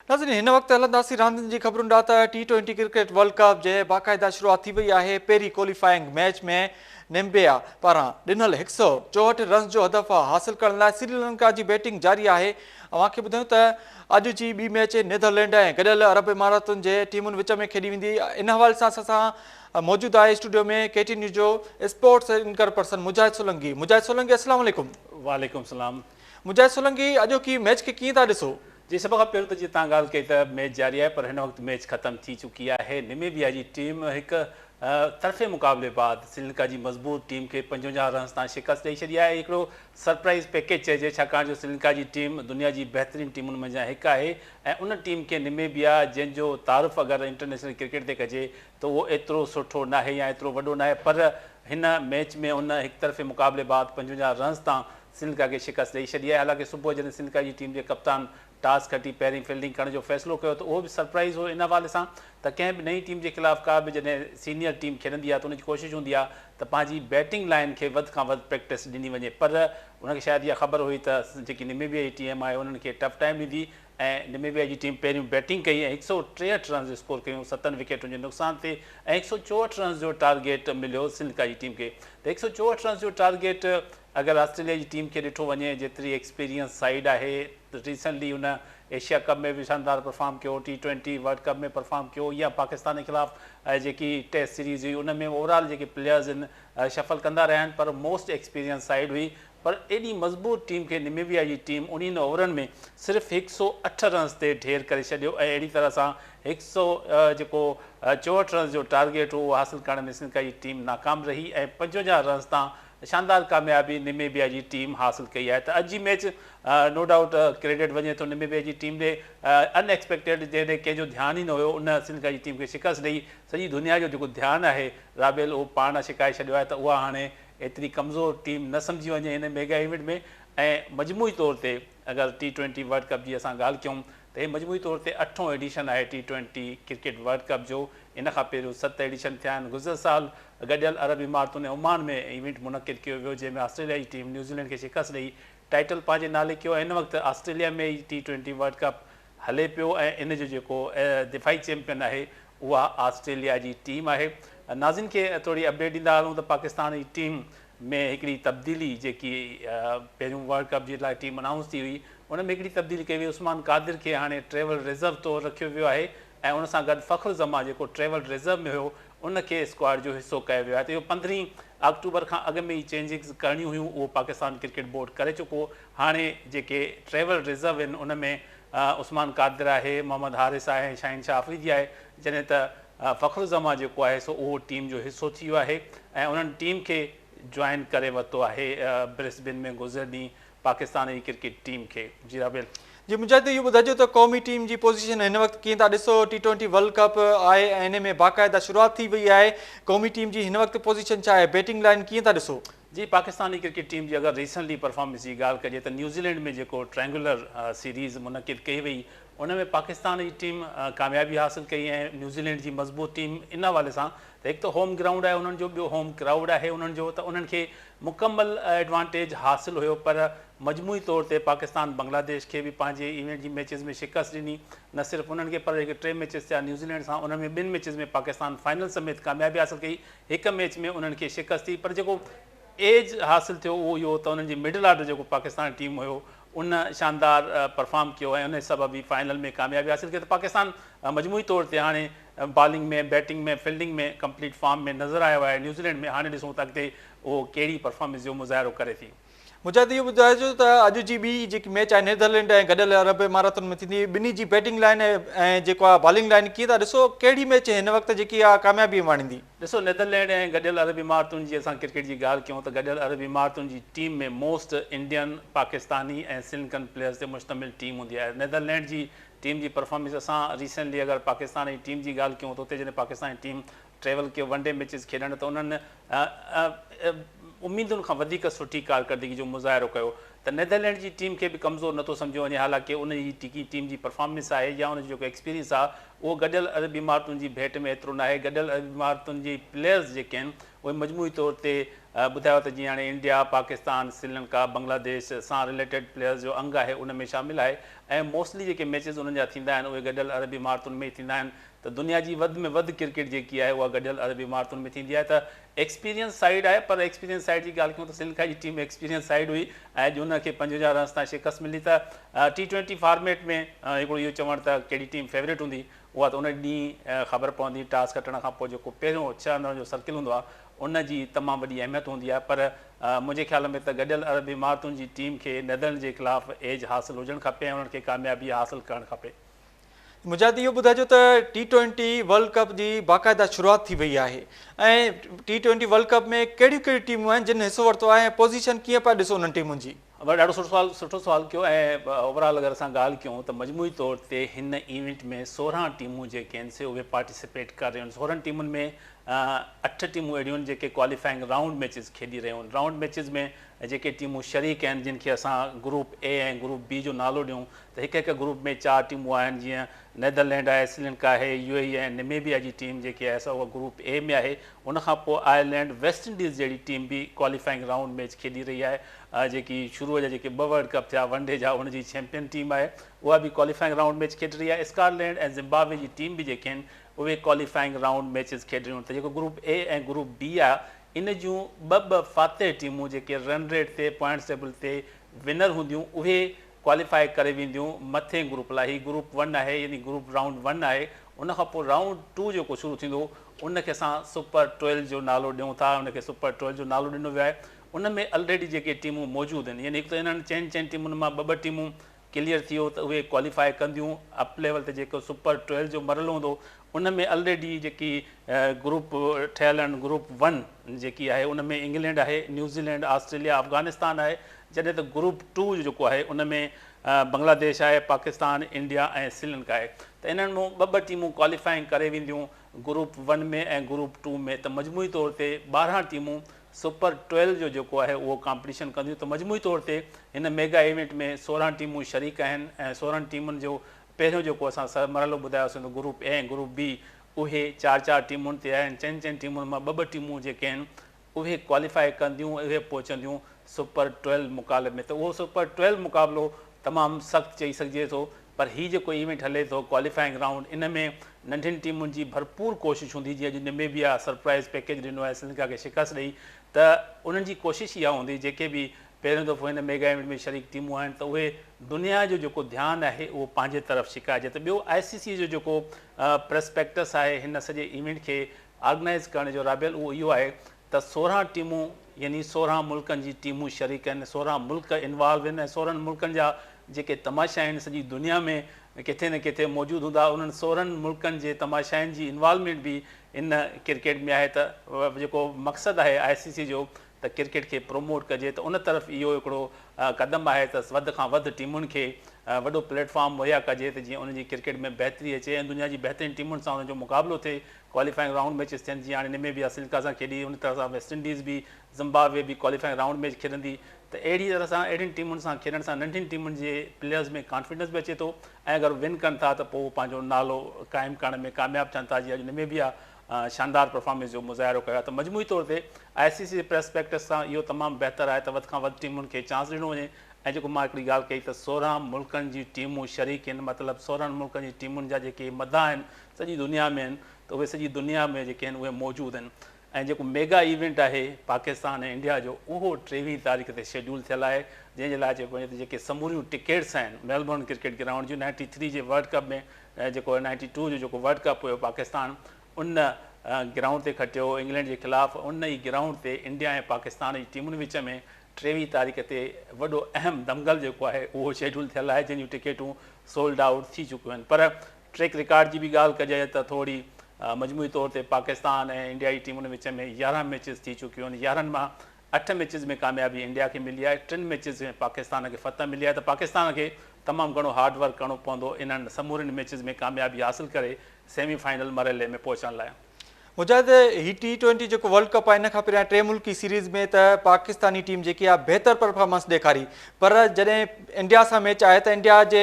नाज़रीन हिन वक्त हलंदासीं रांदियुनि जी ख़बरुनि ॾांहुं T20 क्रिकेट वर्ल्ड कप जे बाक़ाइदा शुरूआत थी वई आहे। पहिरीं क्वालिफाइंग मैच में नाम्बिया पारां ॾिनल 164 रन्स जो हदफ़ हासिल करण लाइ श्रीलंका जी बैटिंग जारी आहे। अव्हांखे ॿुधायूं त अॼु जी ॿी मैच नीदरलैंड ऐं गॾियल अरब इमारातुनि जे टीमुनि विच में खेॾी वेंदी। इन हवाले सां असां मौजूदु आहे स्टूडियो में KT न्यूज़ जो स्पोर्ट्स एंकर पर्सन मुजाहिद सोलंकी। अस्सलाम वालेकुम। वालेकुम सलाम। मुजाहिद सोलंकी, अॼोकी मैच खे कीअं था ॾिसो? जी, सब खां पहिरियों त जीअं तव्हां ॻाल्हि कई त मैच जारी आहे, पर हिन वक़्तु मैच ख़तम थी चुकी आहे। नामीबिया जी टीम हिकु तरफ़े मुक़ाबले बाद श्रीलंका जी मज़बूत टीम खे 55 रन्स तां शिकस्त ॾेई छॾी आहे। हिकिड़ो सरप्राइज़ पैकेज चइजे, छाकाणि जो श्रीलंका जी टीम दुनिया जी बहितरीन टीमुनि मंझां हिकु आहे ऐं उन टीम खे नामीबिया जंहिंजो तारुफ़ अगरि इंटरनेशनल क्रिकेट ते कजे त उहो एतिरो सुठो न आहे या एतिरो वॾो न आहे, पर हिन मैच में उन हिकु तरफ़े मुक़ाबले बाद 55 रन्स तां श्रीलंका खे शिकस्त ॾेई छॾी आहे। हालांकि सुबुह जॾहिं श्रीलंका जी टीम जे कप्तान टॉस खटी पहिरीं फील्डिंग करण जो फ़ैसिलो कयो त उहो बि सरप्राइज़ हो इन हवाले सां त कंहिं बि नई टीम जे ख़िलाफ़ु का बि जॾहिं सीनियर टीम खेॾंदी आहे त उनजी कोशिशि हूंदी आहे त पंहिंजी बैटिंग लाइन खे वधि खां वधि प्रैक्टिस ॾिनी वञे, पर उनखे शायदि इहा ख़बर हुई त जेकी नामीबिया जी टीम आहे उन्हनि खे टफ टाइम ॾींदी ऐं नामीबिया जी टीम पहिरियों बैटिंग कई ऐं 163 रन्स स्कोर कयूं 7 विकेटुनि जे नुक़सान ते ऐं 164 रन्स जो टारगेट मिलियो श्रीलंका जी टीम खे। त 164 रन्स जो टारगेट अगरि ऑस्ट्रेलिया जी टीम खे ॾिठो वञे, जेतिरी एक्सपीरियंस साइड आहे, रिसेंटली उन एशिया कप में भी शानदार परफॉर्म किया, T20 वर्ल्ड कप में परफॉर्म किया या पाकिस्तान के खिलाफ़ जी टेस्ट सीरीज़ हुई उनमें ओवरऑल जो प्लेयर्स इन शफल कंदा रहा आहिनि, पर मोस्ट एक्सपीरियंस साइड हुई। पर एडी मज़बूत टीम के नामीबिया की टीम उन ओवरन में सिर्फ़ 108 रन्स ते ढेर करे छॾियो ऐं अहिड़ी तरह सां 164 रन्स जो टारगेट हो हासिल करण में श्रीलंका जी टीम नाकाम रही ऐं 55 रन्स तां शानदार कामयाबी नामीबिया जी टीम हासिल कई है। तो अॼु जी मैच नो डाउट क्रेडिट वञे तो नामीबिया जी टीम ॾे अनएक्सपेक्टेड जैसे कंहिंजो ध्यानु ही न हुयो उन श्रीलंका जी टीम के शिकस्त ॾेई सॼी दुनिया जो जेको ध्यानु आहे राबेल उहो पाण छिकाए छॾियो आहे त उहा हाणे एतिरी कमज़ोर टीम न सम्झी वञे हिन मेगा इवेंट में। ऐं मजमूई तौर ते अगरि T20 वर्ल्ड कप जी असां ॻाल्हि कयूं त हीअ मजमूई तौर ते 8हों एडिशन आहे T20 क्रिकेट वर्ल्ड कप जो। इन खां पहिरियों 7 एडिशन थिया आहिनि। गुज़िरियल साल गॾियल अरब इमारातुनि ऐं ओमान में इवेंट मुनक़िद कयो वियो जंहिंमें ऑस्ट्रेलिया जी टीम न्यूज़ीलैंड खे शिकस्त ॾेई टाइटल पंहिंजे नाले कयो। हिन वक़्तु ऑस्ट्रेलिया में ई T20 वर्ल्ड कप हले पियो ऐं इन जो जेको दिफ़ाई चैम्पियन आहे उहा ऑस्ट्रेलिया जी टीम आहे। नाज़िन खे थोड़ी अपडेट ॾींदा हलूं त पाकिस्तान जी टीम में हिकिड़ी तब्दीली जेकी पहिरियों वर्ल्ड कप जे लाइ टीम अनाउंस थी हुई उन में हिकिड़ी तब्दीली कई वई। उस्मान कादिर खे हाणे ट्रेवल रिज़र्व तौरु रखियो वियो आहे ऐं उन सां गॾु फ़ख्र ज़मा जेको ट्रेवल रिज़र्व में हुयो उनखे स्क्वाड जो हिसो कयो वियो आहे। त इहो 15 अक्टूबर खां अॻु में ई चेंजिंग्स करणियूं हुयूं, उहो पाकिस्तान क्रिकेट बोर्ड करे चुको। हाणे जेके ट्रेवल रिज़र्व आहिनि उन में उस्मान कादिर आहे, मोहम्मद हारिस आहे, शाहिन शाह अफ़रीदी आहे, जॾहिं त फ़ख्र ज़मा जेको आहे सो उहो टीम जो हिसो थी वियो आहे ऐं उन्हनि टीम खे ज्वाइन करे वरितो आहे ब्रिस्बेन में गुज़िरियल ॾींहुं पाकिस्तान जी क्रिकेट टीम खे। जी राबेल जी मुझे तो इहो ॿुधाइजो त क़ौमी टीम जी पोजीशन हिन वक़्तु कीअं था ॾिसो? T20 वर्ल्ड कप आहे ऐं इन में बाक़ाइदा शुरूआत थी वई आहे। क़ौमी टीम जी हिन वक़्तु पोजीशन छा आहे? बैटिंग लाइन कीअं था ॾिसो? जी, पाकिस्तानी क्रिकेट टीम जी अगर रिसेंटली परफॉर्मेंस की ॻाल्हि कजे त न्यूज़ीलैंड में जो ट्रायंगुलर सीरीज़ मुनक़िद कई वई उन में पाकिस्तान की टीम कामयाबी हासिल कई ऐं न्यूज़ीलैंड की मज़बूत टीम इन हवाले सां त हिकु त होम ग्राउंड आहे उन्हनि जो, ॿियो होम क्राउड आहे उन्हनि जो, त उन्हनि खे मुकम्मल एडवांटेज हासिल हुयो। पर मजमूई तौर ते पाकिस्तान बांग्लादेश के भी पंहिंजे इवेंट जी मैचिस में शिकस्त ॾिनी। न सिर्फ़ु उन्हनि खे पर 3 मैचिस थिया न्यूज़ीलैंड सां, उन में 2 मैचिस में पाकिस्तान फाइनल समेत कामयाबी हासिल कई। हिकु मैच में उन्हनि खे शिकस्त थी, पर जेको एज हासिल थियो उहो इहो त उन्हनि जी मिडिल ऑर्डर जेको पाकिस्तान टीम हुयो उन शानदार परफॉर्म किया ऐं उन सबब ही फाइनल में कामयाबी हासिल कई। तो पाकिस्तान मजमूई तौर ते हाणे बॉलिंग में, बैटिंग में, फील्डिंग में कंप्लीट फॉर्म में नज़र आयो आहे। न्यूज़ीलैंड में हाणे ॾिसूं त अॻिते उहो कहिड़ी परफॉर्मेंस जो मुज़ाहिरो करे थी। मुझे तो इहो ॿुधाइजो त अॼु जी ॿी जेकी मैच आहे नीदरलैंड ऐं गॾियल अरब इमारातुनि में थींदी, ॿिन्ही जी बैटिंग लाइन ऐं जेको आहे बॉलिंग लाइन कीअं था ॾिसो? कहिड़ी मैच हिन वक़्तु जेकी आहे कामयाबी माणींदी? ॾिसो, नीदरलैंड ऐं गॾियल अरब इमारातुनि जी असां क्रिकेट जी ॻाल्हि कयूं त गॾियल अरब इमारातुनि जी टीम में मोस्ट इंडियन, पाकिस्तानी ऐं श्रीलंकन प्लेयर्स ते मुश्तमिल टीम हूंदी आहे। नीदरलैंड जी टीम जी परफॉर्मेंस असां रिसेंटली अगरि पाकिस्तान जी टीम जी ॻाल्हि कयूं त उते जॾहिं पाकिस्तान जी टीम ट्रेवल कयो वनडे मैचिस खेॾण त उन्हनि उम्मीदुनि खां वधीक सुठी कारकर्दगी जो मुज़ाहिरो कयो। त नीदरलैंड जी टीम खे बि कमज़ोर नथो सम्झो वञे, हालांकि उन जी टीम जी परफॉर्मेंस आहे या उन जो जेको एक्सपीरियंस आहे उहो गॾियल अरब इमारातुनि जी भेट में एतिरो न आहे। गॾियल अरब इमारातुनि जी प्लेयर्स जेके आहिनि उहे मजमूई तौर ते ॿुधायो त जीअं हाणे इंडिया, पाकिस्तान, श्रीलंका, बांग्लादेश सां रिलेटेड प्लेयर्स जो अंग आहे उन में शामिल आहे ऐं मोस्टली जेके मैचिस उन्हनि जा थींदा आहिनि उहे गॾियल अरब इमारतुनि में थींदा आहिनि। त दुनिया जी वधि में वधि क्रिकेट जेकी आहे उहा गॾियल अरब इमारतुनि में थींदी आहे। त एक्सपीरियंस साइड आहे, पर एक्सपीरियंस साइड जी ॻाल्हि कयूं त श्रीलंका जी टीम एक्सपीरियंस साइड हुई ऐं अॼु हुनखे 55 रन्स तां शिकस्त मिली। त T20 फॉर्मेट में हिकिड़ो इहो चवणु त कहिड़ी टीम फेवरेट हूंदी उहा त उन ॾींहुं ख़बर पवंदी। टॉस खटण खां पोइ जेको पहिरियों 6 रन जो सर्किल हूंदो आहे उन जी तमामु वॾी अहमियत हूंदी आहे। पर मुंहिंजे ख्याल में त गॾियल अरब इमारतुनि जी टीम खे नेदरलैंड जे ख़िलाफ़ु एज हासिलु हुजणु खपे ऐं उन्हनि खे कामयाबी हासिलु करणु खपे। मुजाहिद इहो ॿुधाइजो त T20 वर्ल्ड कप जी बाक़ाइदा शुरूआति थी वई आहे ऐं T20 वर्ल्ड कप में कहिड़ियूं कहिड़ियूं टीमूं आहिनि जिन हिसो वरितो आहे ऐं पोज़ीशन कीअं पिया ॾिसो उन्हनि टीमुनि जी? ॾाढो सुठो सवाल कयो ऐं ओवरऑल अगरि असां ॻाल्हि कयूं त मजमूई तौर ते हिन इवेंट में 16 टीमूं जेके आहिनि से उहे पार्टिसिपेट करे रहियूं आहिनि। 16 टीमुनि में 8 टीमूं अहिड़ियूं आहिनि जेके क्वालिफाइंग राउंड मैचिस खेॾी रहियूं आहिनि। राउंड मैचिस में जेके टीमूं शरीक आहिनि जिन खे असां ग्रुप ए ऐं ग्रुप बी जो नालो ॾियूं त हिकु हिकु ग्रुप में 4 टीमूं आहिनि। जीअं नेदरलैंड आहे, श्रीलंका आहे, UAE ऐं निमेबिया जी टीम जेकी आहे असां उहा ग्रुप ए में आहे। उनखां पोइ आयरलैंड, वेस्ट इंडीज़ जहिड़ी टीम बि क्वालिफाइंग राउंड मैच खेॾी रही आहे। जेकी शुरूअ जा जेके 2 वर्ल्ड कप थिया वनडे जा उनजी चैंपियन टीम आहे उहा बि क्वालिफाइंग राउंड मैच खेॾी रही आहे। स्कॉटलैंड ऐं ज़िम्बाब्वे जी टीम बि जेके आहिनि उहे क्वालिफाइंग राउंड मैचिस खेॾी रहियूं। त जेको ग्रुप ए ऐं ग्रुप बी आहे इन जूं 2 फातह टीमूं जेके रन रेट ते पॉइंट्स टेबल ते विनर हूंदियूं उहे क्वालिफाई करे वेंदियूं मथे ग्रुप लाइ। ही ग्रुप 1 आहे यानी ग्रुप राउंड 1 आहे। उनखां पोइ राउंड 2 जेको शुरू थींदो उनखे असां सुपर 12 जो नालो ॾियूं था। उनखे सुपर 12 जो नालो ॾिनो वियो आहे। उन में ऑलरेडी जेके टीमूं मौजूदु आहिनि यानी हिकु त इन्हनि चइनि टीमुनि मां 2 टीमूं क्लियर थी वियो त उहे क्वालिफाई कंदियूं। अप लेवल ते जेको सुपर 12 जो मरलो हूंदो उन में ऑलरेडी जेकी ग्रुप ठहियल आहिनि ग्रुप 1 जेकी आहे उन में इंग्लैंड आहे, न्यूज़ीलैंड, ऑस्ट्रेलिया, अफ़गानिस्तान आहे। जॾहिं त ग्रुप 2 जेको आहे उन में बांग्लादेश आहे, पाकिस्तान, इंडिया ऐं श्रीलंका आहे। त इन्हनि मां 2 टीमूं क्वालिफाइंग करे वेंदियूं ग्रुप 1 में ऐं ग्रुप 2 में। त मजमूई तौर ते 12 टीमूं सुपर 12 जो जेको आहे उहो कॉम्पिटिशन कंदियूं। त मजमूई तौर ते हिन मेगा इवेंट में 16 टीमूं शरीक आहिनि ऐं 16 टीमुनि जो पहिरियों जेको असां मरहलो ॿुधायोसीं त ग्रुप ए ऐं ग्रुप बी उहे 4 टीमुनि ते आहिनि। 4 टीमुनि मां 2 टीमूं जेके आहिनि उहे क्वालिफाई कंदियूं, उहे पहुचंदियूं सुपर 12 मुक़ाबले में। त उहो सुपर 12 मुक़ाबिलो तमामु सख़्तु चई सघिजे थो। पर हीउ जेको इवेंट हले थो क्वालिफाइंग राउंड इन में नंढियुनि टीमुनि जी भरपूर कोशिशि हूंदी। जीअं अॼु निमेबिया सरप्राइज़ पैकेज ॾिनो आहे श्रीलंका खे शिकस्त ॾेई त उन्हनि जी कोशिशि इहा हूंदी जेके बि पहिरियों दफ़ो हिन मेगा इवेंट में शरीक टीमूं आहिनि त उहे दुनिया जो जेको ध्यानु आहे उहो पंहिंजे तरफ़ छिकाइजे। त ॿियो ICC जो जेको प्रस्पेक्टस आहे हिन सॼे इवेंट खे ऑर्गेनाइज़ करण जो राबियल उहो इहो आहे त 16 टीमूं यानी 16 मुल्कनि जी टीमूं शरीक आहिनि, 16 मुल्क इन्वॉल्व आहिनि ऐं 16 मुल्कनि जा जेके तमाशा आहिनि सॼी दुनिया में किथे न किथे मौजूदु हूंदा। उन्हनि 16 मुल्कनि जे तमाशाइनि जी इन्वॉल्वमेंट बि इन क्रिकेट में आहे। त जेको मक़सदु आहे ICC जो त क्रिकेट खे प्रोमोट कजे त उन तरफ़ इहो हिकिड़ो क़दम आहे त वधि खां वधि टीमुनि खे वॾो प्लेटफॉर्म मुहैया कजे त जीअं उनजी क्रिकेट में बहितरी अचे ऐं दुनिया जी बहितरीन टीमुनि सां उनजो मुक़ाबिलो थिए। क्वालिफाइंग राउंड मैचिस थियनि जीअं हाणे निमेबिया श्रीलंका सां खेॾी, उन तरह सां वेस्ट इंडीज़ बि, ज़िम्बाब्वे बि क्वालिफाइंग राउंड मैच खेॾंदी। त अहिड़ी तरह सां अहिड़ियुनि टीमुनि सां खेॾण सां नंढियुनि टीमुनि जे प्लेयर्स में कॉन्फिडेंस बि अचे थो ऐं अगरि विन कनि था त पोइ पंहिंजो नालो क़ाइमु करण में कामयाबु थियनि था। जीअं अॼु निमेबिया शानदार परफॉर्मेंस जो मुज़ाहिरो कयो आहे। त मजमूई तौर ते ICC प्रस्पेक्टस सां इहो तमामु बहितरु आहे त वधि खां वधि टीमुनि खे चांस ॾिनो वञे। ऐं जेको मां हिकिड़ी ॻाल्हि कई त 16 मुल्कनि जी टीमूं शरीक आहिनि, मतिलबु 16 मुल्कनि जी टीमुनि जा जेके मदा आहिनि सॼी दुनिया में आहिनि त उहे सॼी दुनिया में जेके आहिनि उहे मौजूदु आहिनि। ऐं जेको मेगा इवेंट आहे पाकिस्तान ऐं इंडिया जो उहो 23 तारीख़ ते शेड्यूल थियल आहे जंहिंजे लाइ जेके समूरियूं टिकेट्स आहिनि मेलबर्न क्रिकेट ग्राउंड जूं 93 जे वर्ल्ड कप में जेको 92 जो जेको वर्ल्ड कप हुयो पाकिस्तान उन ग्राउंड ते खटियो इंग्लैंड जे ख़िलाफ़ु। उन ई ग्राउंड ते इंडिया ऐं पाकिस्तान जी टीमुनि विच में 23 तारीख़ ते वॾो अहम दंगल जेको आहे उहो शेड्यूल थियल आहे जंहिंजूं टिकेटूं सोल्ड आउट थी चुकियूं आहिनि। पर ट्रैक रिकॉर्ड जी बि ॻाल्हि कजे त थोरी मजमूई तौर ते पाकिस्तान ऐं इंडिया जी टीमुनि विच में 11 मैचिस थी चुकियूं आहिनि। 11 मां 8 मैचिस में कामयाबी इंडिया खे मिली आहे, 3 मैचिस में पाकिस्तान खे फतह मिली आहे। त पाकिस्तान खे तमामु घणो हार्ड वर्क करिणो पवंदो इन्हनि समूरनि मैचिस में कामयाबी हासिलु करे सेमीफाइनल मरहले में पहुचण लाइ। मुजाहिद ही T20 जेको वर्ल्ड कप आहे इन खां पहिरियां 3 मुल्की सीरीज़ में त पाकिस्तानी टीम जेकी आहे बहितर परफॉर्मेंस ॾेखारी, पर जॾहिं इंडिया सां मैच आहे त इंडिया जे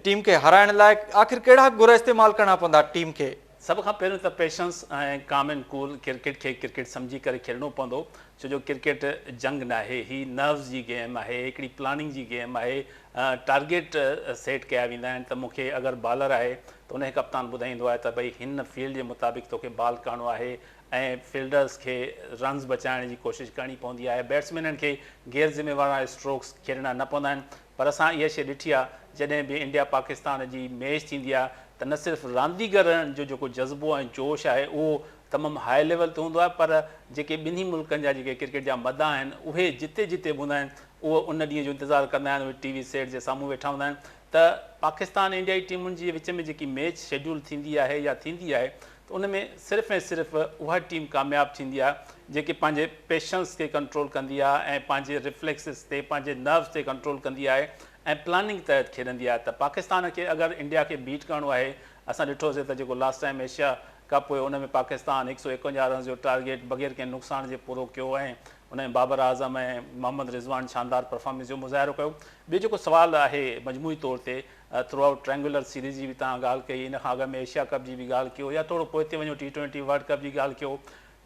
टीम खे हराइण लाइ आख़िर कहिड़ा गुर इस्तेमालु करणा पवंदा टीम खे? सब खां पहिरियों त पेशेंस ऐं काम एंड कूल क्रिकेट खे क्रिकेट सम्झी करे खेॾणो पवंदो, छो जो क्रिकेट जंग न आहे, ही नर्व्स जी गेम आहे, हिकिड़ी प्लानिंग जी गेम आहे। टारगेट सेट कया वेंदा आहिनि त मूंखे अगरि बॉलर आहे त उनखे कप्तान ॿुधाईंदो आहे त भई हिन फील्ड जे मुताबिक़ तोखे बॉल करणो आहे ऐं फील्डर्स खे रन्स बचाइण जी कोशिशि करणी पवंदी आहे। बैट्समैननि खे गैर ज़िम्मेवार वारा स्ट्रोक्स खेॾणा न पवंदा आहिनि। पर असां इहा शइ ॾिठी आहे, जॾहिं बि इंडिया पाकिस्तान जी मैच थींदी आहे त न सिर्फ़ु रांदीगरनि जो जेको जज़्बो ऐं जोश आहे उहो तमामु हाई लेवल ते हूंदो आहे, पर जेके ॿिन्ही मुल्कनि जा जेके क्रिकेट जा मदा आहिनि उहे जिते जिते बि हूंदा आहिनि उहो उन ॾींहं जो इंतज़ारु कंदा आहिनि, उहे टीवी सेट जे साम्हूं वेठा हूंदा आहिनि। त पाकिस्तान इंडिया जी टीमुनि जे विच में जेकी मैच शेड्यूल थींदी आहे या थींदी आहे त उन में सिर्फ़ु ऐं सिर्फ़ु उहा टीम कामयाबु थींदी आहे जेके पंहिंजे पेशेंस खे कंट्रोल कंदी आहे ऐं पंहिंजे रिफ्लेक्सिस ते, पंहिंजे नर्व्स ते कंट्रोल कंदी आहे ऐं प्लानिंग तहत खेॾंदी आहे। त पाकिस्तान खे अगरि इंडिया खे बीट करिणो आहे, असां ॾिठोसीं त जेको लास्ट टाइम एशिया कप हुयो उन में पाकिस्तान 151 रन जो टारगेट बग़ैर कंहिं नुक़सान जे पूरो कयो ऐं उन में बाबर आज़म ऐं मोहम्मद रिज़वान शानदार परफॉर्मेंस जो मुज़ाहिरो कयो। ॿियो जेको सुवालु आहे मजमूई तौर ते थ्रू आउट ट्रायंगुलर सीरीज़ जी बि तव्हां ॻाल्हि कई, इन खां अॻु में एशिया कप जी बि ॻाल्हि कयो या थोरो पोइ ते वञो T20 वर्ल्ड कप जी ॻाल्हि कयो,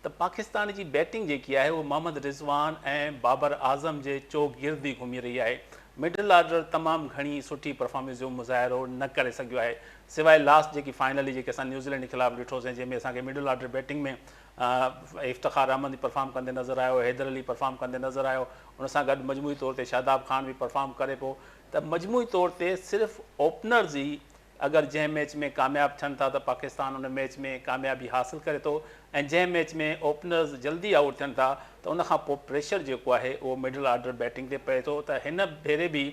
त पाकिस्तान जी बैटिंग जेकी आहे उहो मोहम्मद रिज़वान ऐं बाबर आज़म जे चौगिर्द ई घुमी रही आहे। मिडल ऑर्डर तमामु घणी सुठी परफॉर्मेंस जो मुज़ाहिरो न करे सघियो आहे, सवाइ लास्ट जेकी फाइनली जेके असां न्यूज़ीलैंड जे ख़िलाफ़ु ॾिठोसीं जंहिंमें असांखे मिडल ऑर्डर बैटिंग में इफ्तिखार अहमद परफॉर्म कंदे नज़र आयो, हैदर अली परफॉर्म कंदे नज़र आयो, उन सां गॾु मजमूई तौर ते शादाब ख़ान बि परफॉर्म करे पियो। त मजमूई तौर ते सिर्फ़ु ओपनर्स ई अगरि जंहिं मैच में कामयाबु थियनि था त पाकिस्तान उन मैच में कामयाबी हासिलु करे थो, ऐं जंहिं मैच में ओपनर्स जल्दी आउट थियनि था त उनखां पोइ प्रेशर जेको आहे उहो मिडल ऑर्डर बैटिंग ते पए थो। त हिन भेरे बि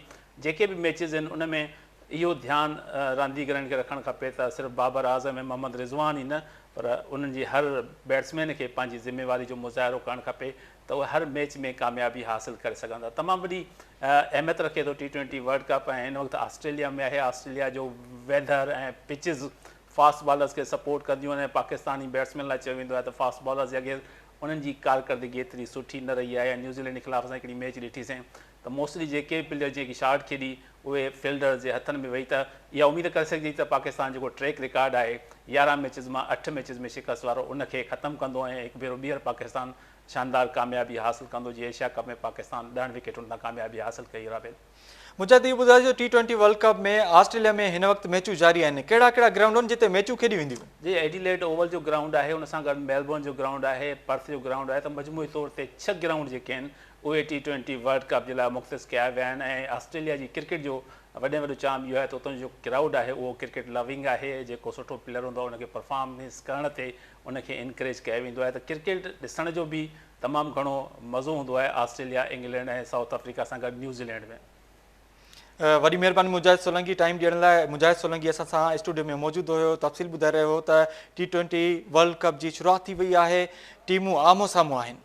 जेके बि मैचिस आहिनि उन में इहो ध्यानु रांदीगरनि खे रखणु खपे त सिर्फ़ु बाबर आज़म ऐं मोहम्मद रिज़वान ई न पर उन्हनि जी हर बैट्समैन खे पंहिंजी ज़िम्मेवारी जो मुज़ाहिरो करणु खपे त उहे हर मैच में कामयाबी हासिलु करे सघंदा। तमामु वॾी अहमियत रखे थो T20 वर्ल्ड कप ऐं हिन वक़्तु ऑस्ट्रेलिया में आहे। ऑस्ट्रेलिया जो वेदर ऐं पिचिस फास्ट बॉलर्स खे सपोर्ट कंदियूं आहिनि ऐं पाकिस्तानी बैट्समैन लाइ चयो वेंदो आहे त फास्ट बॉलर्स जे अॻे उन्हनि जी कारकर्दगी एतिरी सुठी न रही आहे। न्यूज़ीलैंड जे ख़िलाफ़ु असां हिकिड़ी मैच ॾिठीसीं त मोस्टली जेके प्लेयर जेकी शॉट खेॾी उहे फील्डर जे हथनि में वेही, त इहा उमेद करे सघिजे त पाकिस्तान जेको ट्रैक रिकॉर्ड आहे 11 मैचिस मां 8 मैचिस में शिकस्त वारो उनखे ख़तमु कंदो ऐं हिकु भेरो ॿीहर पाकिस्तान शानदार कामयाबी हासिलु कंदो। जीअं एशिया कप में पाकिस्तान 10 विकेटुनि तां कामयाबी हासिलु कई। राबेल मुझे इहो ॿुधाइजो T20 वर्ल्ड कप में ऑस्ट्रेलिया में हिन वक़्तु मैचूं जारी आहिनि, कहिड़ा कहिड़ा ग्राउंड आहिनि जिते मैचूं खेॾी वेंदियूं? जी एडिलेड ओवल जो ग्राउंड आहे, उन सां गॾु मेलबोर्न जो ग्राउंड आहे, पर्थ जो ग्राउंड आहे, त मजमूई तौर ते 6 ग्राउंड जेके आहिनि उहे T20 वर्ल्ड कप जे लाइ मुख़्तस कया विया आहिनि। ऐं ऑस्ट्रेलिया जी क्रिकेट जो वॾे में वॾो चाम इहो आहे त उतां जो क्राउड आहे उहो क्रिकेट लविंग आहे, जेको सुठो प्लेयर हूंदो आहे उनखे परफॉर्मेंस करण ते उनखे इनकरेज कयो वेंदो आहे। त क्रिकेट ॾिसण जो बि तमामु घणो मज़ो हूंदो आहे ऑस्ट्रेलिया, इंग्लैंड ऐं साउथ अफ्रीका सां गॾु न्यूज़ीलैंड में। वॾी महिरबानी मुजाहिद सोलंकी टाइम ॾियण लाइ। मुजाहिद सोलंकी असां सां स्टूडियो में मौजूदु हुयो, तफ़सील ॿुधाए रहियो हो त T20 वर्ल्ड कप जी शुरूआति थी वई आहे, टीमूं आम्हूं साम्हूं आहिनि।